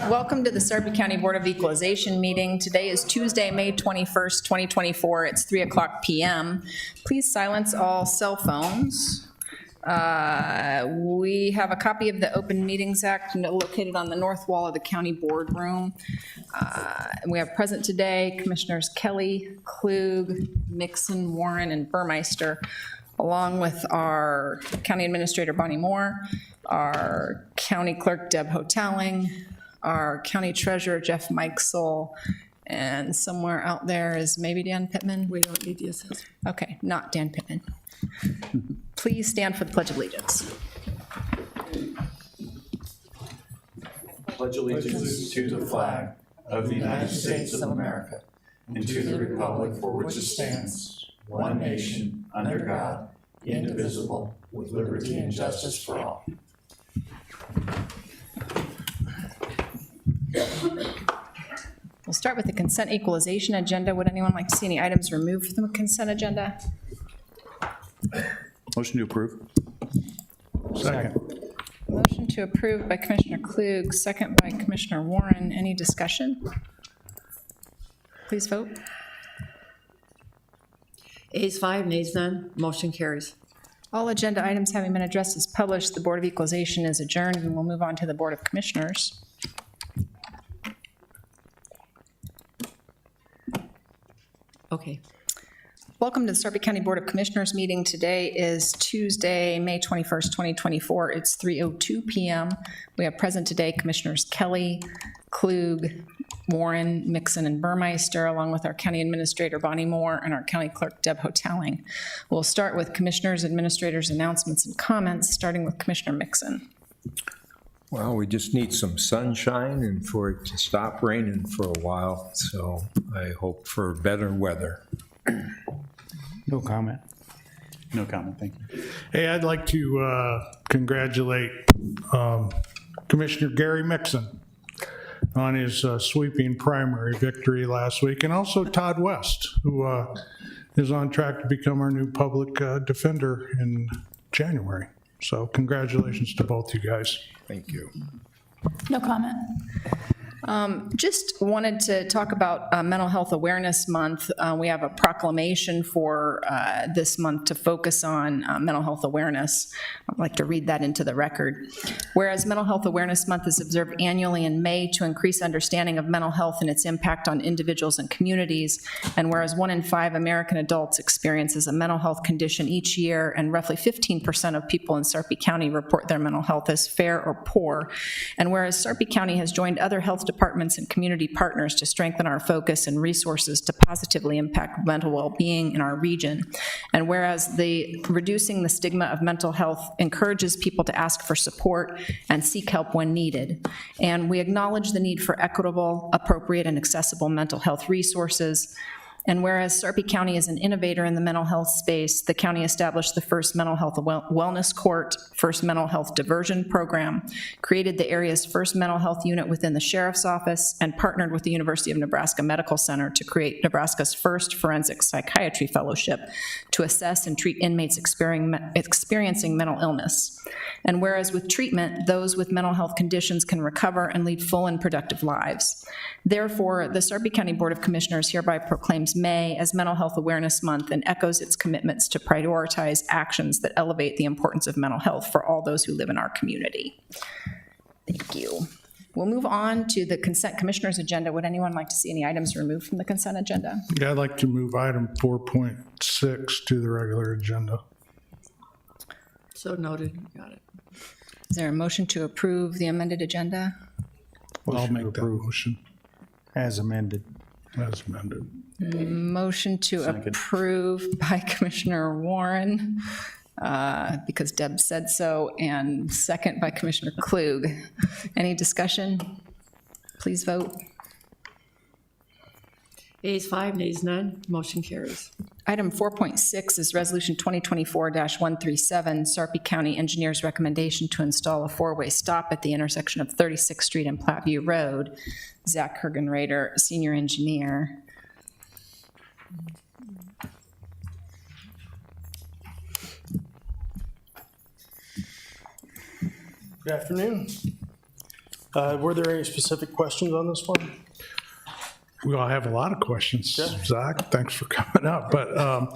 Welcome to the Sarpy County Board of Equalization meeting. Today is Tuesday, May 21st, 2024. It's 3:00 p.m. Please silence all cell phones. We have a copy of the Open Meetings Act located on the north wall of the county boardroom. And we have present today Commissioners Kelly, Klug, Mixon, Warren, and Burmeister, along with our County Administrator Bonnie Moore, our County Clerk Deb Hotelling, our County Treasurer Jeff Mikesell, and somewhere out there is maybe Dan Pittman? We don't need the assessor. Okay, not Dan Pittman. Please stand for the Pledge of Allegiance. Pledge allegiance to the flag of the United States of America and to the republic for which it stands, one nation, under God, indivisible, with liberty and justice for all. We'll start with the consent equalization agenda. Would anyone like to see any items removed from the consent agenda? Motion to approve. Second. Motion to approve by Commissioner Klug, second by Commissioner Warren. Any discussion? Please vote. Ayes 5, nays none, motion carries. All agenda items having been addressed as published, the Board of Equalization is adjourned, and we'll move on to the Board of Commissioners. Okay. Welcome to the Sarpy County Board of Commissioners meeting. Today is Tuesday, May 21st, 2024. It's 3:02 p.m. We have present today Commissioners Kelly, Klug, Warren, Mixon, and Burmeister, along with our County Administrator Bonnie Moore and our County Clerk Deb Hotelling. We'll start with Commissioners, Administrators, announcements, and comments, starting with Commissioner Mixon. Well, we just need some sunshine and for it to stop raining for a while, so I hope for better weather. No comment. No comment, thank you. Hey, I'd like to congratulate Commissioner Gary Mixon on his sweeping primary victory last week, and also Todd West, who is on track to become our new public defender in January. So congratulations to both you guys. Thank you. No comment. Just wanted to talk about Mental Health Awareness Month. We have a proclamation for this month to focus on mental health awareness. I'd like to read that into the record. Whereas Mental Health Awareness Month is observed annually in May to increase understanding of mental health and its impact on individuals and communities, and whereas 1 in 5 American adults experiences a mental health condition each year, and roughly 15% of people in Sarpy County report their mental health as fair or poor, and whereas Sarpy County has joined other health departments and community partners to strengthen our focus and resources to positively impact mental well-being in our region. And whereas reducing the stigma of mental health encourages people to ask for support and seek help when needed. And we acknowledge the need for equitable, appropriate, and accessible mental health resources. And whereas Sarpy County is an innovator in the mental health space, the county established the first mental health wellness court, first mental health diversion program, created the area's first mental health unit within the sheriff's office, and partnered with the University of Nebraska Medical Center to create Nebraska's first forensic psychiatry fellowship to assess and treat inmates experiencing mental illness. And whereas with treatment, those with mental health conditions can recover and lead full and productive lives. Therefore, the Sarpy County Board of Commissioners hereby proclaims May as Mental Health Awareness Month and echoes its commitments to prioritize actions that elevate the importance of mental health for all those who live in our community. Thank you. We'll move on to the consent commissioners agenda. Would anyone like to see any items removed from the consent agenda? Yeah, I'd like to move item 4.6 to the regular agenda. So noted, got it. Is there a motion to approve the amended agenda? I'll make that motion As amended. as amended. Motion to approve by Commissioner Warren, because Deb said so, and second by Commissioner Klug. Any discussion? Please vote. Ayes 5, nays none, motion carries. Item 4.6 is Resolution 2024-137, Sarpy County Engineers' recommendation to install a four-way stop at the intersection of 36th Street and Platteview Road. Zach Hergenrader, Senior Engineer. Good afternoon. Were there any specific questions on this one? We all have a lot of questions, Zach. Thanks for coming up. But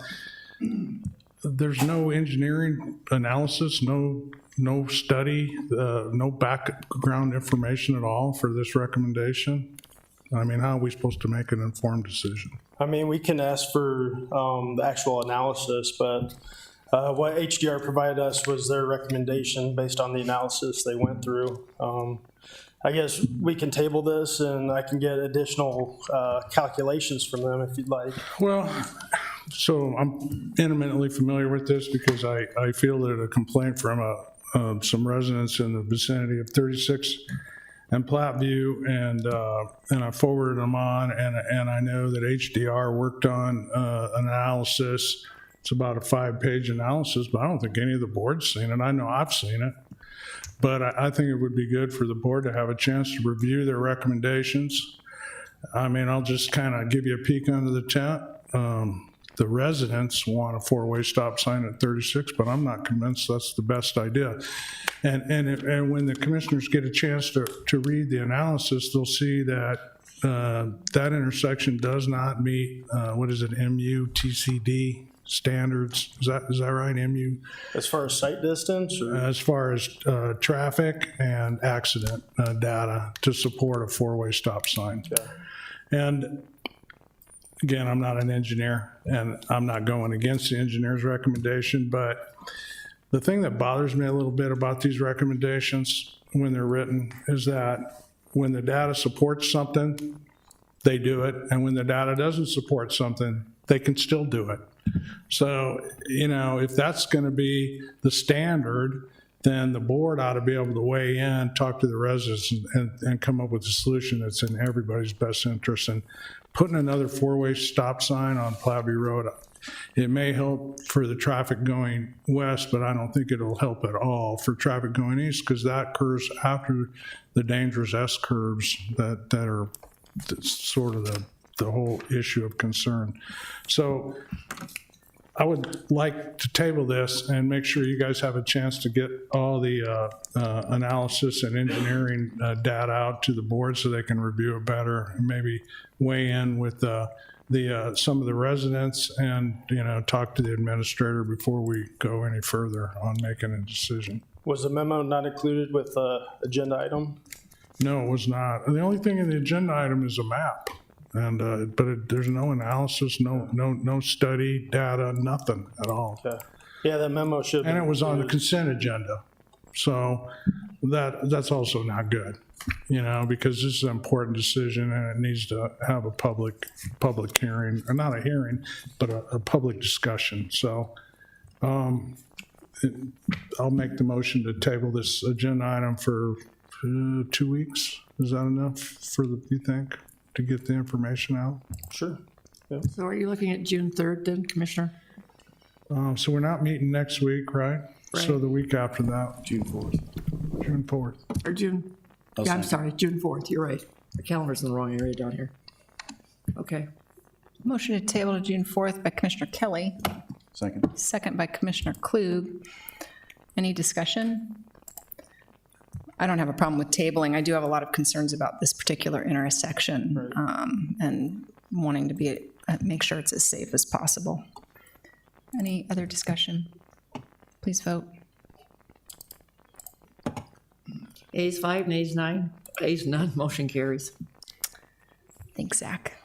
there's no engineering analysis, no study, no background information at all for this recommendation. I mean, how are we supposed to make an informed decision? I mean, we can ask for the actual analysis, but what HDR provided us was their recommendation based on the analysis they went through. I guess we can table this and I can get additional calculations from them if you'd like. Well, so I'm intimately familiar with this because I fielded a complaint from some residents in the vicinity of 36 and Platteview, and I forwarded them on, and I know that HDR worked on an analysis. It's about a 5-page analysis, but I don't think any of the board's seen it. I know I've seen it. But I think it would be good for the board to have a chance to review their recommendations. I mean, I'll just kind of give you a peek under the tent. The residents want a 4-way stop sign at 36, but I'm not convinced that's the best idea. And when the commissioners get a chance to read the analysis, they'll see that that intersection does not meet, MUTCD standards. Is that right, MU? As far as sight distance? Or? As far as traffic and accident data to support a 4-way stop sign. Yeah. And again, I'm not an engineer, and I'm not going against the engineer's recommendation, but the thing that bothers me a little bit about these recommendations when they're written is that when the data supports something, they do it, and when the data doesn't support something, they can still do it. So, if that's going to be the standard, then the board ought to be able to weigh in, talk to the residents, and come up with a solution that's in everybody's best interest. And putting another 4-way stop sign on Platteview Road, it may help for the traffic going west, but I don't think it'll help at all for traffic going east, because that occurs after the dangerous S-curves that are sort of the whole issue of concern. So I would like to table this and make sure you guys have a chance to get all the analysis and engineering data out to the board so they can review it better and maybe weigh in with some of the residents and, talk to the administrator before we go any further on making a decision. Was the memo not included with the agenda item? No, it was not. The only thing in the agenda item is a map. And there's no analysis, no study, data, nothing at all. Okay. Yeah, that memo should. And it was on the consent agenda. So that's also not good, because this is an important decision and it needs to have a public hearing, or not a hearing, but a public discussion. So I'll make the motion to table this agenda item for 2 weeks. Is that enough you think? To get the information out? Sure. So are you looking at June 3rd then, Commissioner? So we're not meeting next week, right? So Right. the week after that, June 4th. June 4th. Or June, yeah, I'm sorry, June 4th, you're right. The calendar's in the wrong area down here. Okay. Motion to table to June 4th by Commissioner Kelly, Second. second by Commissioner Klug. Any discussion? I don't have a problem with tabling. I do have a lot of concerns about this particular intersection, and wanting to make sure it's as safe as possible. Any other discussion? Please vote. Ayes 5, nays 9, ayes none, motion carries. Thanks, Zach.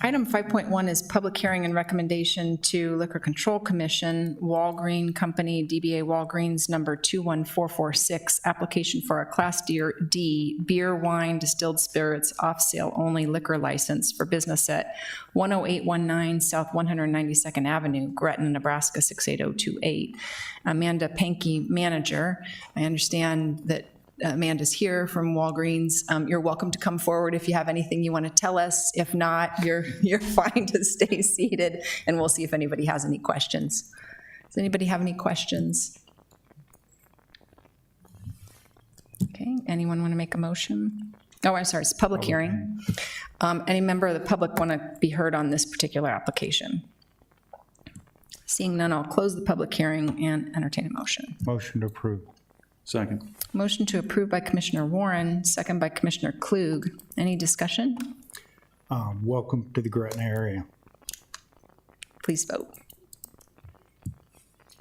Item 5.1 is public hearing and recommendation to Liquor Control Commission, Walgreen Company, DBA Walgreens, number 21446, application for a Class D beer, wine, distilled spirits, off-sale only liquor license for business at 10819 South 192nd Avenue, Gretna, Nebraska 68028. Amanda Pankey, manager. I understand that Amanda's here from Walgreens. You're welcome to come forward if you have anything you want to tell us. If not, you're fine to stay seated, and we'll see if anybody has any questions. Does anybody have any questions? Okay, anyone want to make a motion? Oh, I'm sorry, it's a public hearing. Any member of the public want to be heard on this particular application? Seeing none, I'll close the public hearing and entertain a motion. Motion to approve. Second. Motion to approve by Commissioner Warren, second by Commissioner Klug. Any discussion? Welcome to the Gretna area. Please vote.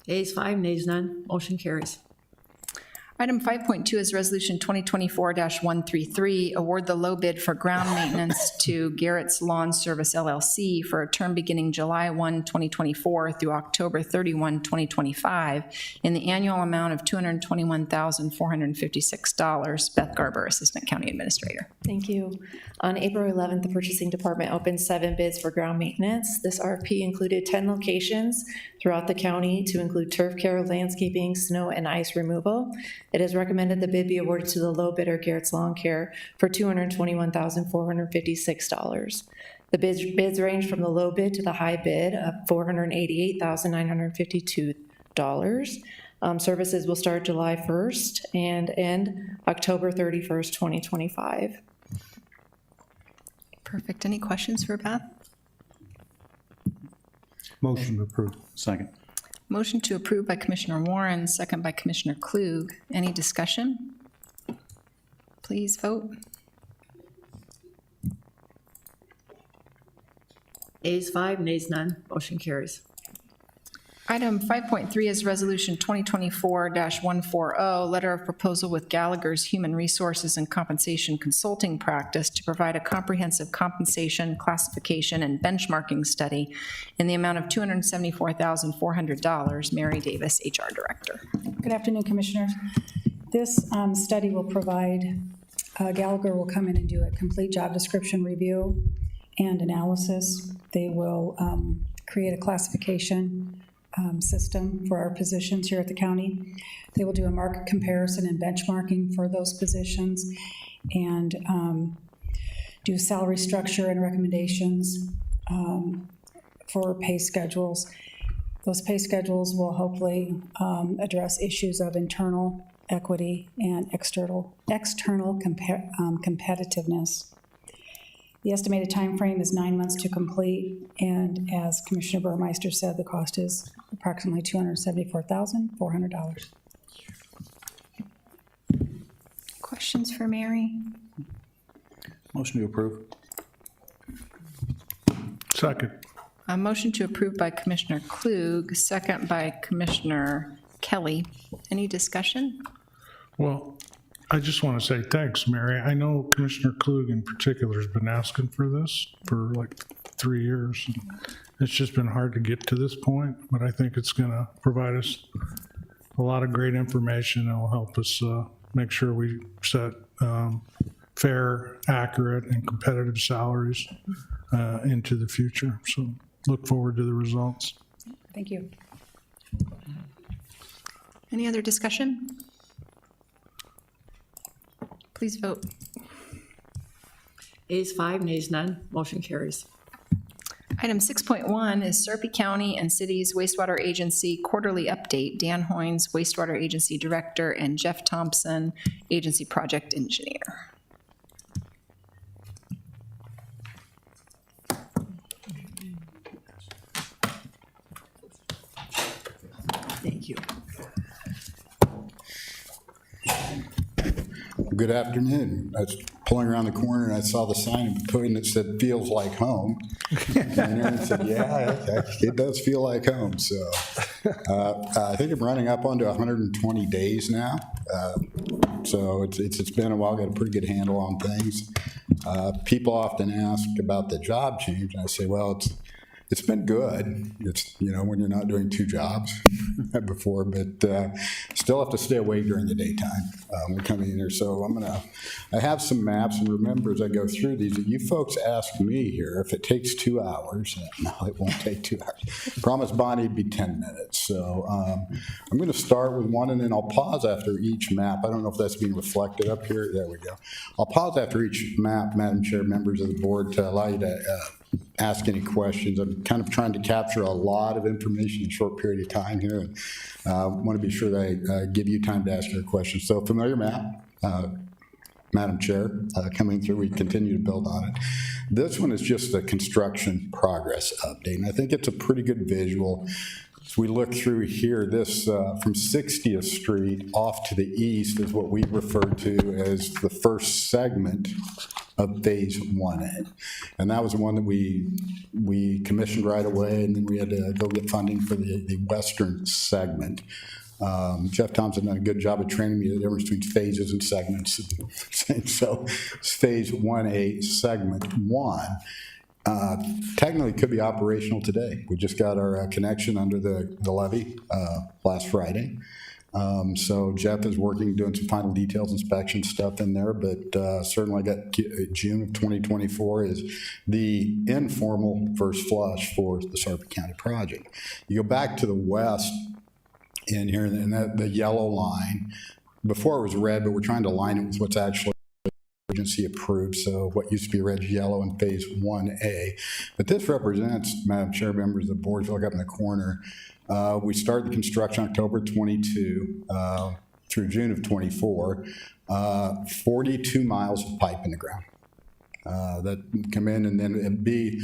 Ayes 5, nays none, motion carries. Item 5.2 is Resolution 2024-133, award the low bid for ground maintenance to Garrett's Lawn Service LLC for a term beginning July 1, 2024 through October 31, 2025, in the annual amount of $221,456. Beth Garber, Assistant County Administrator. Thank you. On April 11th, the purchasing department opened 7 bids for ground maintenance. This RFP included 10 locations throughout the county to include turf care, landscaping, snow and ice removal. It is recommended the bid be awarded to the low bidder, Garrett's Lawn Care, for $221,456. The bids range from the low bid to the high bid of $488,952. Services will start July 1st and end October 31st, 2025. Perfect. Any questions for Beth? Motion to approve. Second. Motion to approve by Commissioner Warren, second by Commissioner Klug. Any discussion? Please vote. Ayes 5, nays none, motion carries. Item 5.3 is Resolution 2024-140, letter of proposal with Gallagher's Human Resources and Compensation Consulting Practice to provide a comprehensive compensation, classification, and benchmarking study in the amount of $274,400. Mary Davis, HR Director. Good afternoon, Commissioners. This study will provide, Gallagher will come in and do a complete job description review and analysis. They will create a classification system for our positions here at the county. They will do a market comparison and benchmarking for those positions and do salary structure and recommendations for pay schedules. Those pay schedules will hopefully address issues of internal equity and external competitiveness. The estimated time frame is 9 months to complete, and as Commissioner Burmeister said, the cost is approximately $274,400. Questions for Mary? Motion to approve. Second. A motion to approve by Commissioner Klug, second by Commissioner Kelly. Any discussion? Well, I just want to say thanks, Mary. I know Commissioner Klug in particular has been asking for this for like 3 years. It's just been hard to get to this point, but I think it's going to provide us a lot of great information. It will help us make sure we set fair, accurate, and competitive salaries into the future. So look forward to the results. Thank you. Any other discussion? Please vote. Ayes 5, nays none, motion carries. Item 6.1 is Sarpy County and Cities Wastewater Agency Quarterly Update. Dan Hoynes, Wastewater Agency Director, and Jeff Thompson, Agency Project Engineer. Thank you. Good afternoon. I was pulling around the corner and I saw the sign in Papillion that said, "Feels like home." And Aaron said, "Yeah, it does feel like home." So I think I'm running up onto 120 days now. So it's been a while, got a pretty good handle on things. People often ask about the job change, and I say, well, it's been good. It's, when you're not doing 2 jobs before, but still have to stay awake during the daytime. We're coming in here, so I have some maps, and remember as I go through these, that you folks ask me here if it takes 2 hours. No, it won't take 2 hours. Promise Bonnie it'd be 10 minutes. So I'm going to start with one, and then I'll pause after each map. I don't know if that's being reflected up here. There we go. I'll pause after each map, Madam Chair, members of the board, to allow you to ask any questions. I'm kind of trying to capture a lot of information in a short period of time here, and want to be sure that I give you time to ask your questions. So familiar map, Madam Chair, coming through, we continue to build on it. This one is just the construction progress update, and I think it's a pretty good visual. As we look through here, this from 60th Street off to the east is what we refer to as the first segment of Phase 1A. And that was the one that we commissioned right away, and then we had to go get funding for the western segment. Jeff Thompson done a good job of training me the difference between phases and segments. So it's Phase 1A, Segment 1. Technically could be operational today. We just got our connection under the levee last Friday. So Jeff is working, doing some final details, inspection stuff in there, but certainly got June of 2024 is the informal first flush for the Sarpy County project. You go back to the west in here, and the yellow line, before it was red, but we're trying to line it with what's actually agency approved, so what used to be red, yellow in Phase 1A. But this represents, Madam Chair, members of the board, if you look up in the corner, we started the construction October 22 through June of 24, 42 miles of pipe in the ground that come in, and then it'd be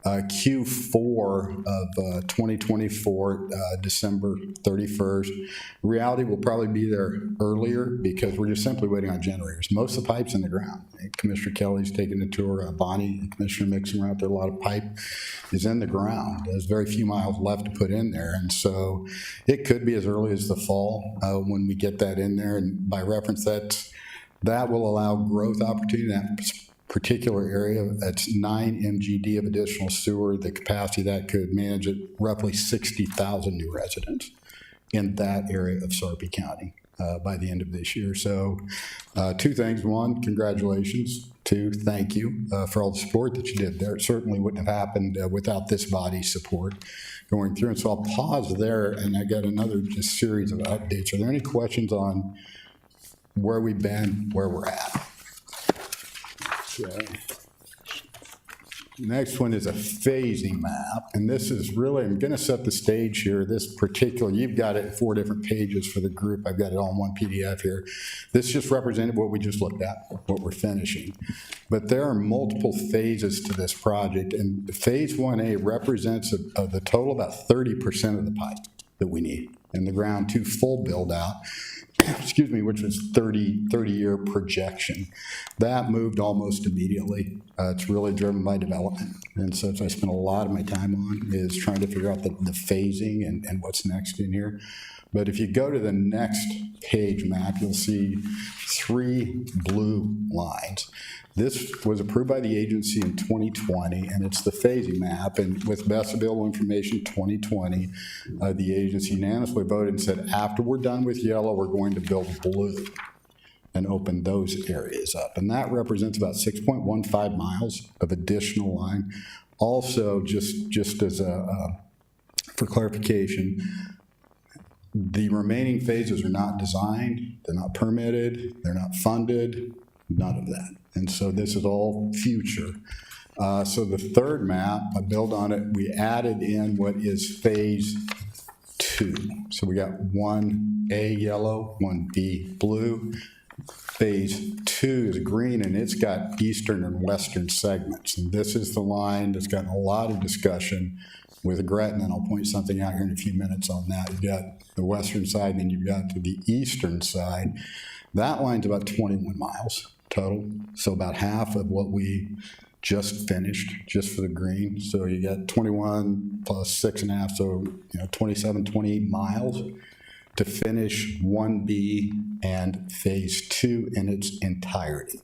Q4 of 2024, December 31st. Reality will probably be there earlier because we're just simply waiting on generators. Most of the pipe's in the ground. Commissioner Kelly's taking the tour. Bonnie and Commissioner Mixon are out there. A lot of pipe is in the ground. There's very few miles left to put in there. And so it could be as early as the fall when we get that in there. And by reference, that will allow growth opportunity. That particular area, that's 9 MGD of additional sewer. The capacity that could manage it, roughly 60,000 new residents in that area of Sarpy County by the end of this year. So two things. One, congratulations. Two, thank you for all the support that you did there. It certainly wouldn't have happened without this body's support going through. And so I'll pause there, and I got another just series of updates. Are there any questions on where we've been, where we're at? Okay. Next one is a phasing map, and this is really, I'm going to set the stage here. This particular, you've got it in 4 different pages for the group. I've got it all in one PDF here. This just represented what we just looked at, what we're finishing. But there are multiple phases to this project, and Phase 1A represents the total about 30% of the pipe that we need in the ground to full build out. Excuse me, which was 30-year projection. That moved almost immediately. It's really driven by development. And so I spent a lot of my time on is trying to figure out the phasing and what's next in here. But if you go to the next page map, you'll see 3 blue lines. This was approved by the agency in 2020, and it's the phasing map. And with best available information 2020, the agency unanimously voted and said, after we're done with yellow, we're going to build blue and open those areas up. And that represents about 6.15 miles of additional line. Also, just as for clarification, the remaining phases are not designed, they're not permitted, they're not funded, none of that. And so this is all future. So the third map, I built on it, we added in what is Phase 2. So we got 1A yellow, 1B blue. Phase 2 is green, and it's got eastern and western segments. And this is the line that's gotten a lot of discussion with Gretna, and I'll point something out here in a few minutes on that. You've got the western side, and then you've got to the eastern side. That line's about 21 miles total, so about half of what we just finished, just for the green. So you got 21 plus 6.5, so 27, 28 miles to finish 1B and Phase 2 in its entirety.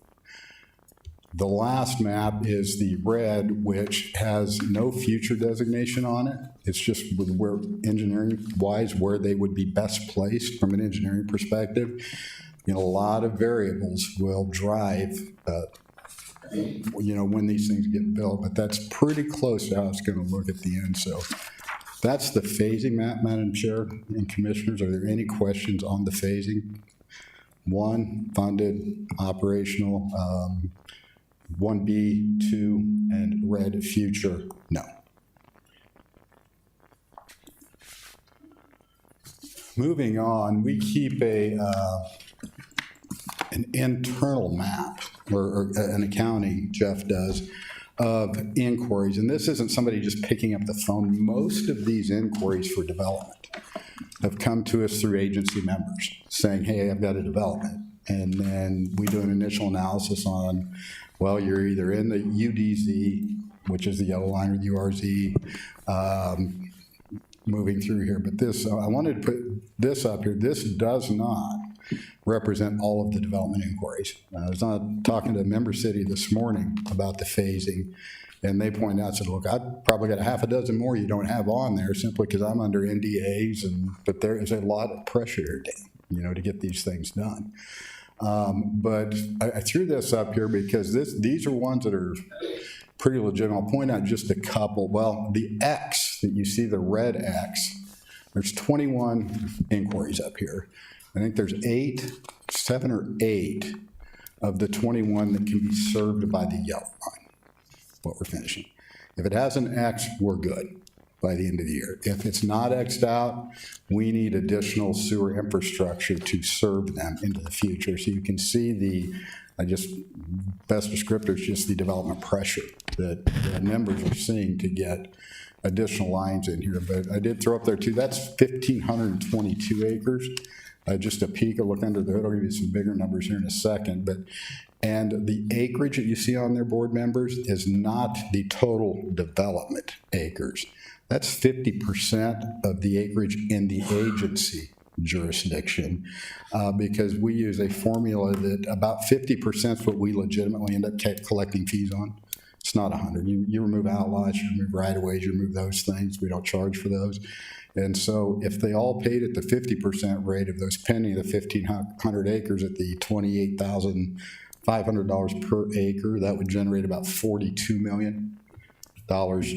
The last map is the red, which has no future designation on it. It's just where engineering-wise, where they would be best placed from an engineering perspective. A lot of variables will drive, when these things get built, but that's pretty close to how it's going to look at the end. So that's the phasing map, Madam Chair and Commissioners. Are there any questions on the phasing? 1, funded, operational, 1B, 2, and red, future, no. Moving on, we keep an internal map, or an accounting, Jeff does, of inquiries, and this isn't somebody just picking up the phone. Most of these inquiries for development have come to us through agency members saying, hey, I've got a development. And then we do an initial analysis on, well, you're either in the UDZ, which is the yellow line, or the URZ, moving through here. But this, I wanted to put this up here. This does not represent all of the development inquiries. I was talking to a member city this morning about the phasing, and they pointed out, said, look, I've probably got a half a dozen more you don't have on there simply because I'm under NDAs, but there is a lot of pressure here, Dan, to get these things done. But I threw this up here because these are ones that are pretty legitimate. I'll point out just a couple. Well, the X that you see, the red X, there's 21 inquiries up here. I think there's 7 or 8 of the 21 that can be served by the yellow line, what we're finishing. If it has an X, we're good by the end of the year. If it's not X'd out, we need additional sewer infrastructure to serve them into the future. So you can see best descriptor is just the development pressure that the members are seeing to get additional lines in here. But I did throw up there too, that's 1,522 acres. Just a peek, a look under the hood. I'll give you some bigger numbers here in a second. And the acreage that you see on there, board members, is not the total development acres. That's 50% of the acreage in the agency jurisdiction, because we use a formula that about 50% is what we legitimately end up collecting fees on. It's not 100. You remove outlaws, you remove right-of-ways, you remove those things. We don't charge for those. And so if they all paid at the 50% rate of those pending the 1,500 acres at the $28,500 per acre, that would generate about $42 million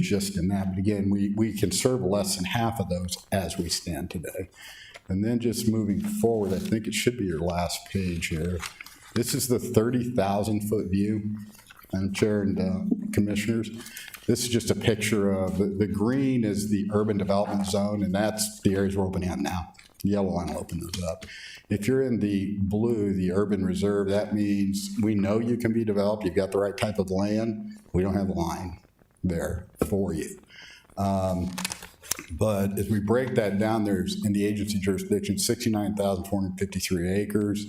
just in that. But again, we can serve less than half of those as we stand today. And then just moving forward, I think it should be your last page here. This is the 30,000-foot view, Madam Chair and Commissioners. This is just a picture of, the green is the urban development zone, and that's the areas we're opening up now. The yellow line will open those up. If you're in the blue, the urban reserve, that means we know you can be developed, you've got the right type of land, we don't have a line there for you. But as we break that down, there's, in the agency jurisdiction, 69,453 acres.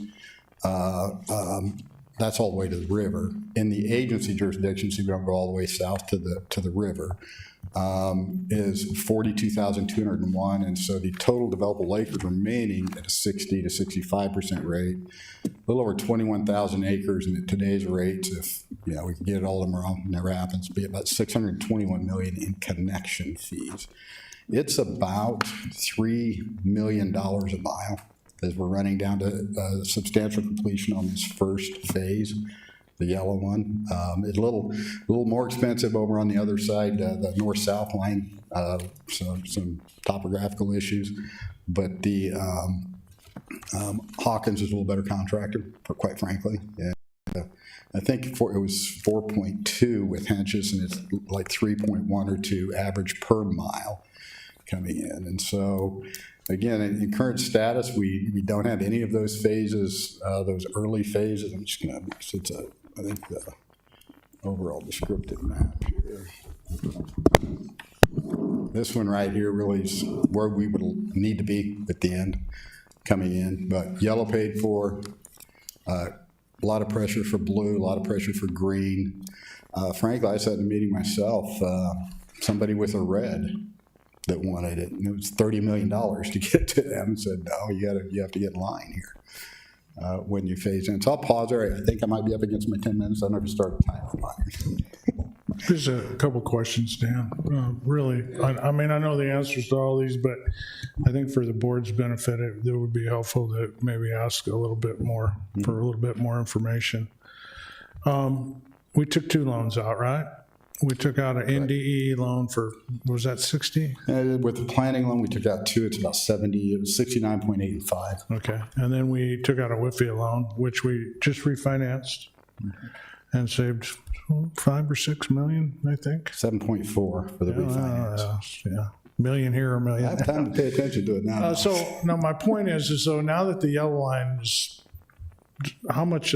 That's all the way to the river. In the agency jurisdiction, so you don't go all the way south to the river, is 42,201, and so the total developable acres remaining at a 60 to 65% rate, a little over 21,000 acres, and at today's rates, if we can get it all tomorrow, never happens, be about $621 million in connection fees. It's about $3 million a mile as we're running down to substantial completion on this first phase, the yellow one. It's a little more expensive over on the other side, the north-south line, some topographical issues, but the Hawkins is a little better contractor, quite frankly. And, I think it was 4.2 with Henches, and it's like 3.1 or 2 average per mile coming in. And so, again, in current status, we don't have any of those phases, those early phases. I'm just going to, I think the overall descriptive map here. This one right here really is where we would need to be at the end coming in. But yellow paid for, a lot of pressure for blue, a lot of pressure for green. Frankly, I sat in a meeting myself, somebody with a red that wanted it, and it was $30 million to get to them, and said, no, you have to get in line here when you phase in. So I'll pause there. I think I might be up against my 10 minutes. I don't know if you start the timer. Just a couple questions, Dan. Really, I mean, I know the answers to all these, but I think for the board's benefit, it would be helpful to maybe ask a little bit more, for a little bit more information. We took 2 loans out, right? We took out an NDE loan for, was that 60? With the planning loan, we took out 2. It's about 70. It was 69.85. Okay. And then we took out a WIFIA loan, which we just refinanced and saved 5 or 6 million, I think. 7.4 for the refinance. Yeah. Million here, a million. I have time to pay attention to it now. So now my point is so now that the yellow line is, how much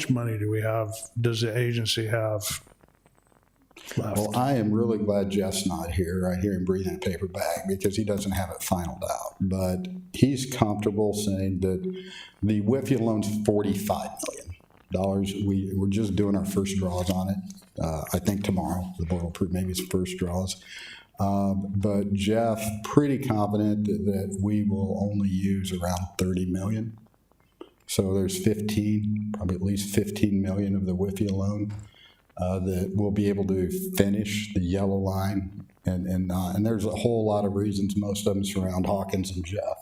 money do we have, does the agency have left. Well, I am really glad Jeff's not here. I hear him breathing a paper bag because he doesn't have it finalized out. But he's comfortable saying that the WIFIA loan's $45 million. We're just doing our first draws on it. I think tomorrow the board will approve maybe some first draws. But Jeff, pretty confident that we will only use around 30 million. So there's 15, probably at least 15 million of the WIFIA loan that we'll be able to finish the yellow line. And there's a whole lot of reasons, most of them surround Hawkins and Jeff,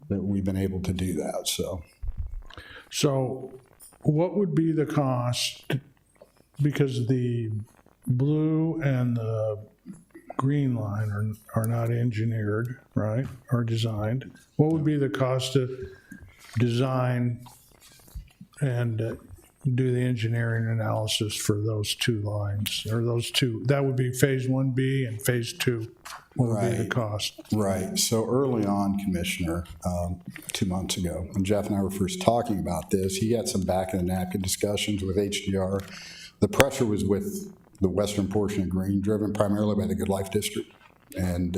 that we've been able to do that, so. So what would be the cost, because the blue and the green line are not engineered, right, or designed? What would be the cost to design and do the engineering analysis for those two lines, or those two? That would be phase 1B, and phase 2 what would be the cost? Right. So early on, Commissioner, 2 months ago, when Jeff and I were first talking about this, he had some back-of-the-napkin discussions with HDR. The pressure was with the western portion of Green, driven primarily by the Good Life District. And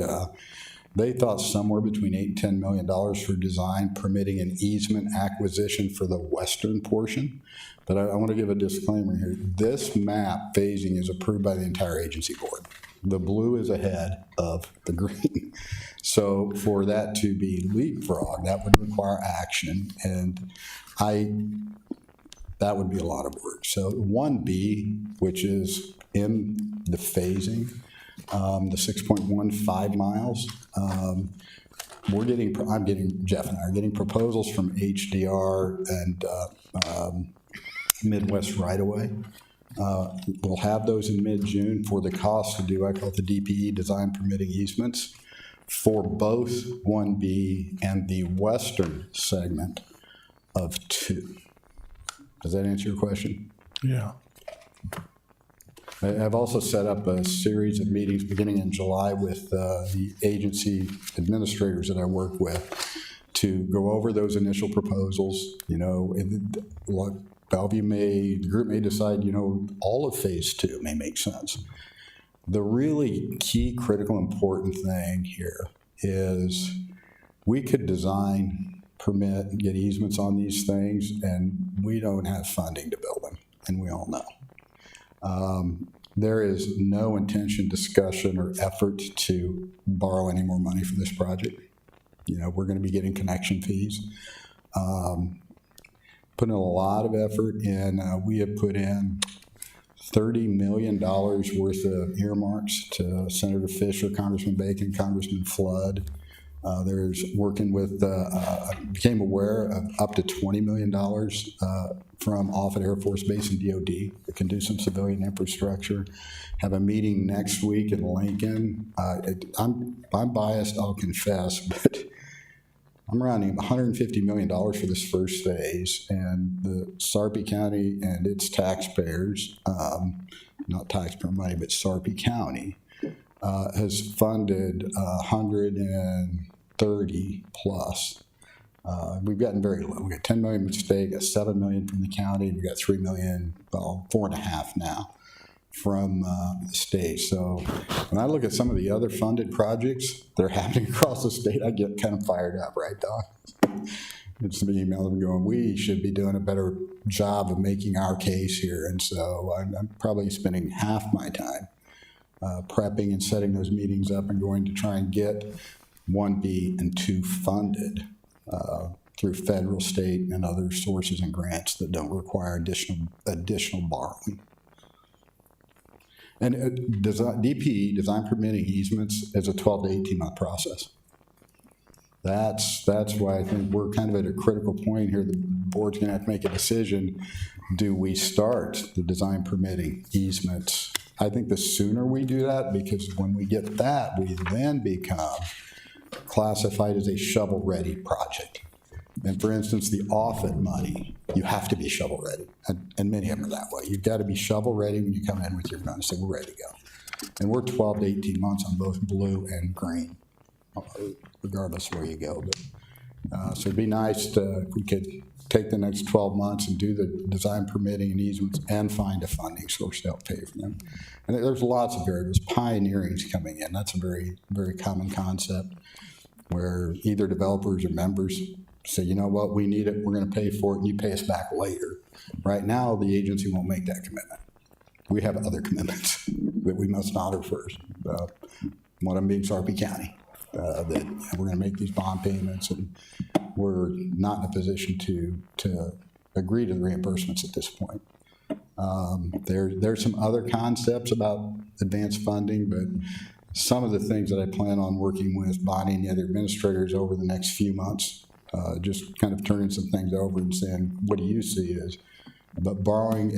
they thought somewhere between $8 and $10 million for design, permitting an easement acquisition for the western portion. But I want to give a disclaimer here. This map phasing is approved by the entire agency board. The blue is ahead of the green. So for that to be leapfrog, that would require action. And that would be a lot of work. So 1B, which is in the phasing, the 6.15 miles, Jeff and I are getting proposals from HDR and Midwest Right Away. We'll have those in mid-June for the cost to do, I call it the DPE, design permitting easements, for both 1B and the western segment of 2. Does that answer your question? Yeah. I've also set up a series of meetings beginning in July with the agency administrators that I work with to go over those initial proposals. You know, the group may decide, you know, all of phase 2 may make sense. The really key, critical, important thing here is we could design, permit, and get easements on these things, and we don't have funding to build them, and we all know. There is no intention, discussion, or effort to borrow any more money for this project. You know, we're going to be getting connection fees. Putting a lot of effort in. We have put in $30 million worth of earmarks to Senator Fisher, Congressman Bacon, Congressman Flood. There's working with, became aware of up to $20 million from Offutt Air Force Base and DOD that can do some civilian infrastructure. Have a meeting next week in Lincoln. I'm biased, I'll confess, but I'm rounding $150 million for this first phase, and the Sarpy County and its taxpayers, not taxpayer money, but Sarpy County, has funded 130 plus. We've gotten very low. We got 10 million from the state, got 7 million from the county, we got 3 million, well, 4.5 now from the state. So when I look at some of the other funded projects that are happening across the state, I get kind of fired up, right, Doc? It's an email them going, we should be doing a better job of making our case here. And so I'm probably spending half my time prepping and setting those meetings up and going to try and get 1B and 2 funded through federal, state, and other sources and grants that don't require additional borrowing. And DPE, design permitting easements, is a 12 to 18 month process. That's why I think we're kind of at a critical point here. The board's going to have to make a decision. Do we start the design permitting easements? I think the sooner we do that, because when we get that, we then become classified as a shovel-ready project. And for instance, the Offutt money, you have to be shovel-ready, and many of them are that way. You've got to be shovel-ready when you come in with your gun and say, we're ready to go. And we're 12 to 18 months on both blue and green, regardless of where you go. But So it'd be nice if we could take the next 12 months and do the design permitting and easements and find a funding source to help pay for them. And there's lots of variables. Pioneering's coming in. That's a very, very common concept where either developers or members say, you know what, we need it, we're going to pay for it, and you pay us back later. Right now, the agency won't make that commitment. We have other commitments that we must honor first. One of them being Sarpy County, that we're going to make these bond payments, and we're not in a position to agree to the reimbursements at this point. There's some other concepts about advanced funding, but some of the things that I plan on working with Bonnie and the other administrators over the next few months, just kind of turning some things over and saying, what do you see as, but borrowing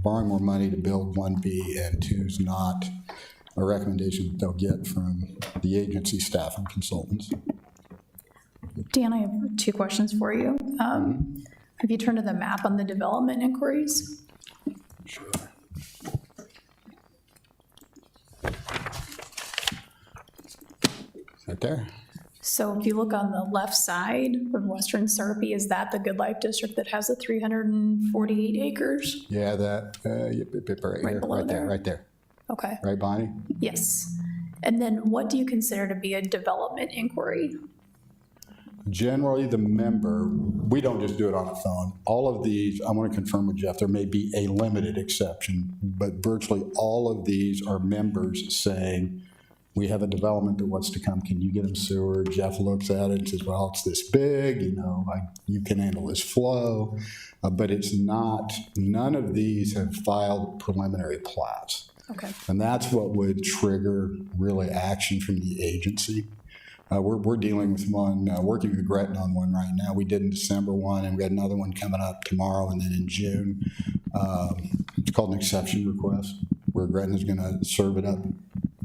more money to build 1B and 2 is not a recommendation that they'll get from the agency staff and consultants. Dan, I have 2 questions for you. Have you turned to the map on the development inquiries? Sure. Right there. So if you look on the left side of Western Sarpy, is that the Good Life District that has the 348 acres? Yeah, that, right below there. right there. Okay, Right, Bonnie? yes. And then what do you consider to be a development inquiry? Generally, the member, we don't just do it on the phone. All of these, I want to confirm with Jeff, there may be a limited exception, but virtually all of these are members saying, we have a development that wants to come, can you get them sewer? Jeff looks at it and says, well, it's this big, you can handle this flow. But it's not, none of these have filed preliminary plats. Okay. And that's what would trigger really action from the agency. We're dealing with one, working with Gretna on one right now. We did in December one, and we got another one coming up tomorrow and then in June. It's called an exception request, where Gretna's gonna serve it up,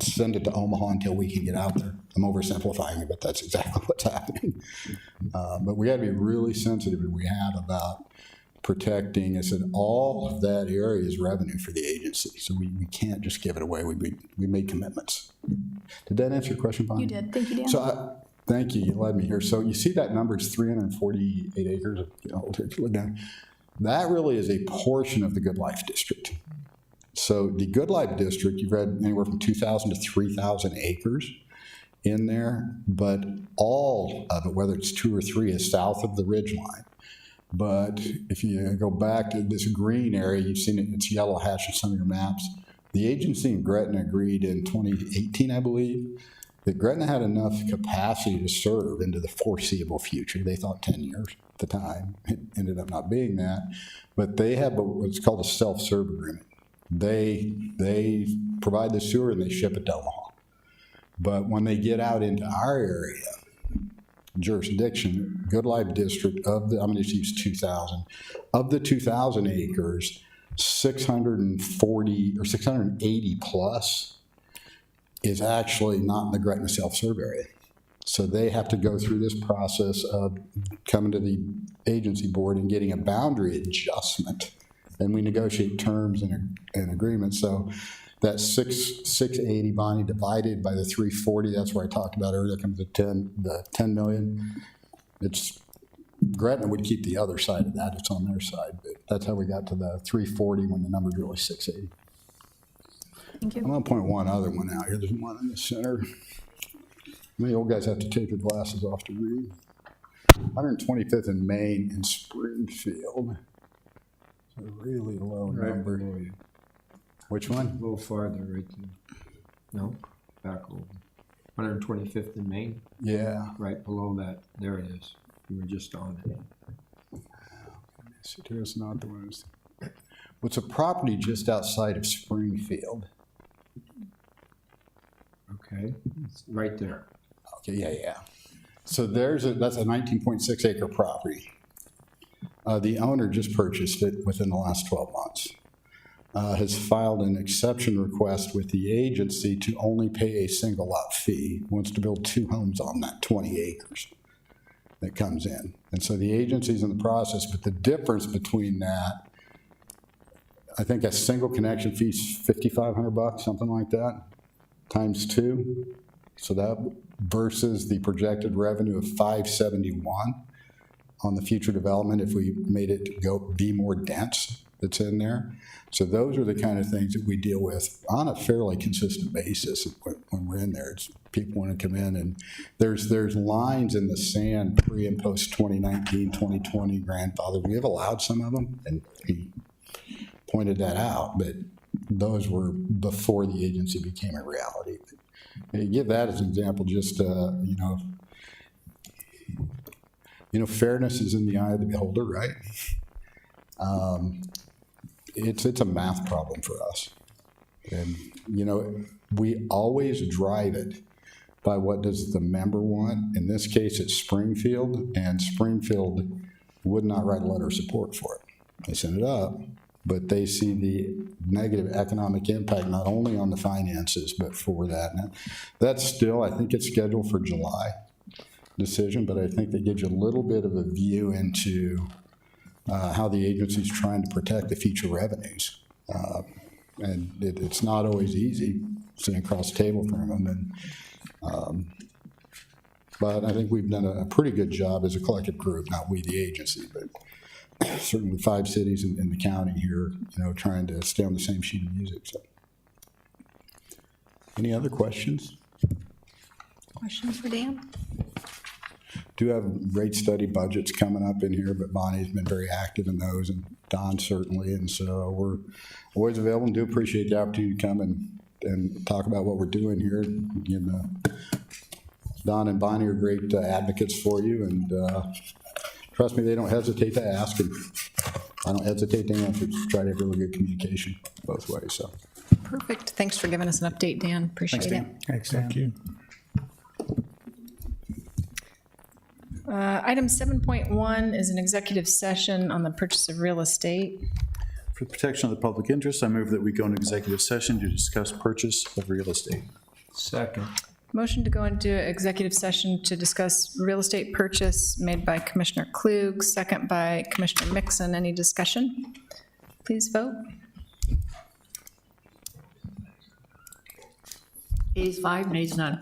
send it to Omaha until we can get out there. I'm oversimplifying it, but that's exactly what's happening. But we gotta be really sensitive, and we have about protecting, I said, all of that area is revenue for the agency, so we can't just give it away. We made commitments. Did that answer your question, Bonnie? You did. Thank you, Dan. So, thank you, you led me here. So you see that number is 348 acres, if you look down. That really is a portion of the Good Life District. So the Good Life District, you've read anywhere from 2,000 to 3,000 acres in there, but all of it, whether it's 2 or 3, is south of the ridge line. But if you go back to this green area, you've seen it, it's yellow hatched in some of your maps. The agency and Gretna agreed in 2018, I believe, that Gretna had enough capacity to serve into the foreseeable future. They thought 10 years at the time. It ended up not being that. But they have what's called a self-serve agreement. They provide the sewer and they ship it to Omaha. But when they get out into our area, jurisdiction, Good Life District, I'm going to just use 2,000. Of the 2,000 acres, 640 or 680 plus is actually not in the Gretna self-serve area. So they have to go through this process of coming to the agency board and getting a boundary adjustment. And we negotiate terms and agreements. So that 680, Bonnie, divided by the 340, that's where I talked about earlier, comes to 10 million. It's, Gretna would keep the other side of that, it's on their side, but that's how we got to the 340 when the number's really 680. Thank you. I'm gonna point one other one out here, there's one in the center. Many old guys have to take their glasses off to read. 125th and Main in Springfield. It's a really low number. Which one? A little farther, right there. No, back over. 125th and Main, Yeah. right below that. There it is. You were just on it. It's not the one. It's a property just outside of Springfield. Okay, it's right there. Okay, yeah. So that's a 19.6 acre property. The owner just purchased it within the last 12 months. Has filed an exception request with the agency to only pay a single lot fee, wants to build 2 homes on that 20 acres that comes in. And so the agency's in the process, but the difference between that, I think a single connection fee is $5,500, something like that, times 2. So that versus the projected revenue of 571 on the future development if we made it be more dense that's in there. So those are the kind of things that we deal with on a fairly consistent basis when we're in there. It's people want to come in, and there's lines in the sand pre and post 2019, 2020 grandfather. We have allowed some of them, and he pointed that out, but those were before the agency became a reality. And give that as an example, just, fairness is in the eye of the beholder, right? It's a math problem for us. And, we always drive it by what does the member want. In this case, it's Springfield, and Springfield would not write a letter of support for it. They sent it up, but they see the negative economic impact not only on the finances, but for that. And that's still, I think it's scheduled for July decision, but I think that gives you a little bit of a view into how the agency's trying to protect the future revenues. And it's not always easy sitting across the table from them. But I think we've done a pretty good job as a collective group, not we, the agency, but certainly 5 cities in the county here, trying to stay on the same sheet of music. So, any other questions? Questions for Dan? Do have rate study budgets coming up in here, but Bonnie's been very active in those, and Don certainly, and so we're always available and do appreciate the opportunity to come and talk about what we're doing here. Don and Bonnie are great advocates for you, and trust me, they don't hesitate to ask, and I don't hesitate to answer. Just try to have really good communication both ways. So Perfect. Thanks for giving us an update, Dan. Appreciate it. Thanks, Dan. Thank you. Item 7.1 is an executive session on the purchase of real estate. For the protection of the public interest, I move that we go into executive session to discuss purchase of real estate. Second. Motion to go into executive session to discuss real estate purchase made by Commissioner Klug, second by Commissioner Mixon. Any discussion? Please vote. Ayes 5, nays none.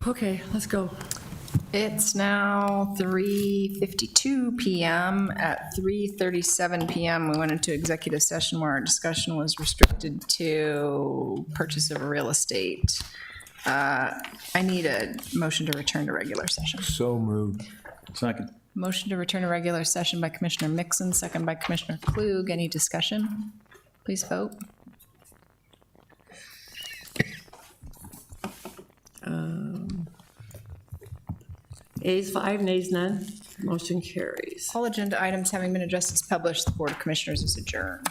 Okay, let's go. It's now 3:52 PM. At 3:37 PM, we went into executive session where our discussion was restricted to purchase of real estate. I need a motion to return to regular session. So moved. Second. Motion to return to regular session by Commissioner Mixon, second by Commissioner Klug. Any discussion? Please vote. Ayes 5, nays none. Motion carries. All agenda items having been addressed as published, the Board of Commissioners is adjourned.